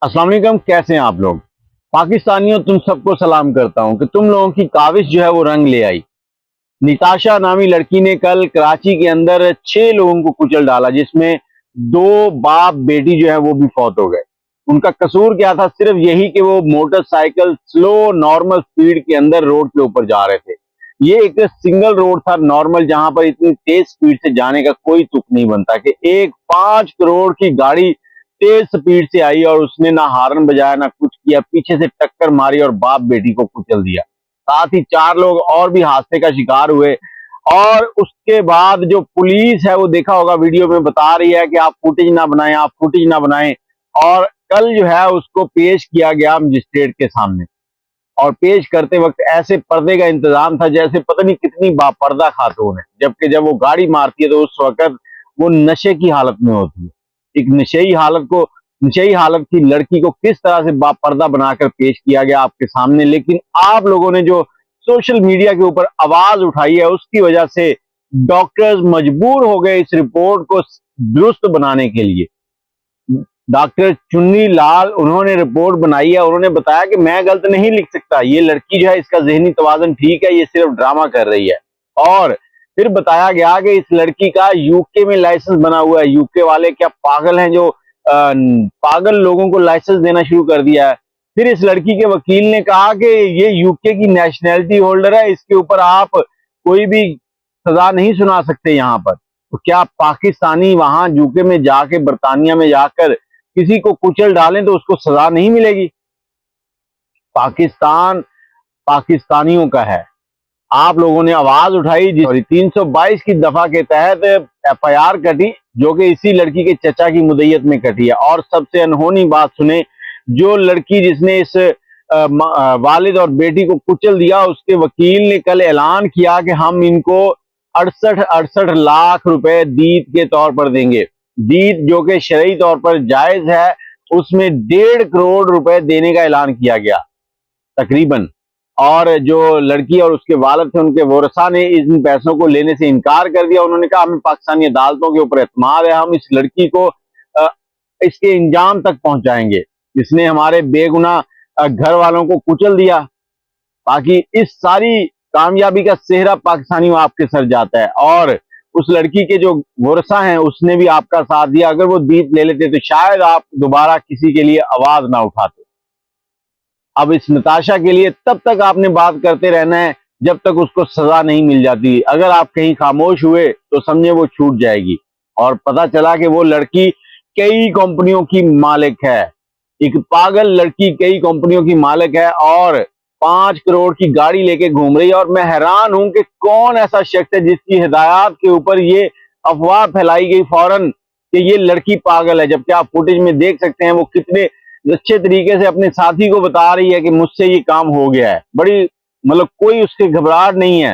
अस्सलाम वालेकुम, कैसे हैं आप लोग। पाकिस्तानियों, तुम सबको सलाम करता हूं कि तुम लोगों की काविश जो है वो रंग ले आई। निताशा नामी लड़की ने कल कराची के अंदर 6 लोगों को कुचल डाला, जिसमें दो बाप बेटी जो है वो भी फौत हो गए। उनका कसूर क्या था? सिर्फ यही कि वो मोटरसाइकिल स्लो नॉर्मल स्पीड के अंदर रोड के ऊपर जा रहे थे। ये एक सिंगल रोड था नॉर्मल, जहां पर इतनी तेज स्पीड से जाने का कोई तुक नहीं बनता कि एक 5 करोड़ की गाड़ी तेज स्पीड से आई और उसने ना हार्न बजाया ना कुछ किया, पीछे से टक्कर मारी और बाप बेटी को कुचल दिया। साथ ही 4 लोग और भी हादसे का शिकार हुए। और उसके बाद जो पुलिस है वो देखा होगा वीडियो में बता रही है कि आप फुटेज ना बनाएं, आप फुटेज ना बनाएं। और कल जो है उसको पेश किया गया मजिस्ट्रेट के सामने, और पेश करते वक्त ऐसे पर्दे का इंतजाम था जैसे पता नहीं कितनी बापर्दा खातून है, जबकि जब वो गाड़ी मारती है तो उस वक्त वो नशे की हालत में होती है। एक नशेई हालत की लड़की को किस तरह से बापर्दा बनाकर पेश किया गया आपके सामने। लेकिन आप लोगों ने जो सोशल मीडिया के ऊपर आवाज उठाई है उसकी वजह से डॉक्टर्स मजबूर हो गए इस रिपोर्ट को दुरुस्त बनाने के लिए। डॉक्टर चुन्नी लाल उन्होंने रिपोर्ट बनाई है। उन्होंने बताया कि मैं गलत नहीं लिख सकता, ये लड़की जो है इसका जहनी तवाज़ुन ठीक है, ये सिर्फ ड्रामा कर रही है। और फिर बताया गया कि इस लड़की का यूके में लाइसेंस बना हुआ है। यूके वाले क्या पागल हैं जो पागल लोगों को लाइसेंस देना शुरू कर दिया है। फिर इस लड़की के वकील ने कहा कि ये यूके की नेशनैलिटी होल्डर है, इसके ऊपर आप कोई भी सजा नहीं सुना सकते यहाँ पर। तो क्या पाकिस्तानी वहां यूके में जाके, बरतानिया में जाकर किसी को कुचल डालें तो उसको सजा नहीं मिलेगी? पाकिस्तान पाकिस्तानियों का है। आप लोगों ने आवाज उठाई, जिस 322 की दफा के तहत एफआईआर कटी, जो कि इसी लड़की के चचा की मुद्दत में कटी है। और सबसे अनहोनी बात सुने, जो लड़की जिसने इस वालिद और बेटी को कुचल दिया, उसके वकील ने कल ऐलान किया कि हम इनको 68 लाख रुपए दीद के तौर पर देंगे। दीद जो कि शरई तौर पर जायज है, उसमें 1.5 करोड़ रुपए देने का ऐलान किया गया तकरीबन। और जो लड़की और उसके वालिद थे, उनके वारिसा ने इन पैसों को लेने से इनकार कर दिया। उन्होंने कहा हमें पाकिस्तानी अदालतों के ऊपर एतमाद है, हम इस लड़की को इसके इंजाम तक पहुंचाएंगे। इसने हमारे बेगुनाह घर वालों को कुचल दिया। बाकी इस सारी कामयाबी का सेहरा पाकिस्तानियों आपके सर जाता है। और उस लड़की के जो वारिसा हैं उसने भी आपका साथ दिया। अगर वो दीद ले लेते तो शायद आप दोबारा किसी के लिए आवाज ना उठाते। अब इस नताशा के लिए तब तक आपने बात करते रहना है जब तक उसको सजा नहीं मिल जाती। अगर आप कहीं खामोश हुए तो समझे वो छूट जाएगी। और पता चला कि वो लड़की कई कंपनियों की मालिक है। एक पागल लड़की कई कंपनियों की मालिक है और 5 करोड़ की गाड़ी लेके घूम रही है। और मैं हैरान हूं कि कौन ऐसा शख्स है जिसकी हिदायत के ऊपर ये अफवाह फैलाई गई फौरन कि ये लड़की पागल है, जबकि आप फुटेज में देख सकते हैं वो कितने अच्छे तरीके से अपने साथी को बता रही है कि मुझसे ये काम हो गया है। बड़ी मतलब कोई उसके घबराहट नहीं है।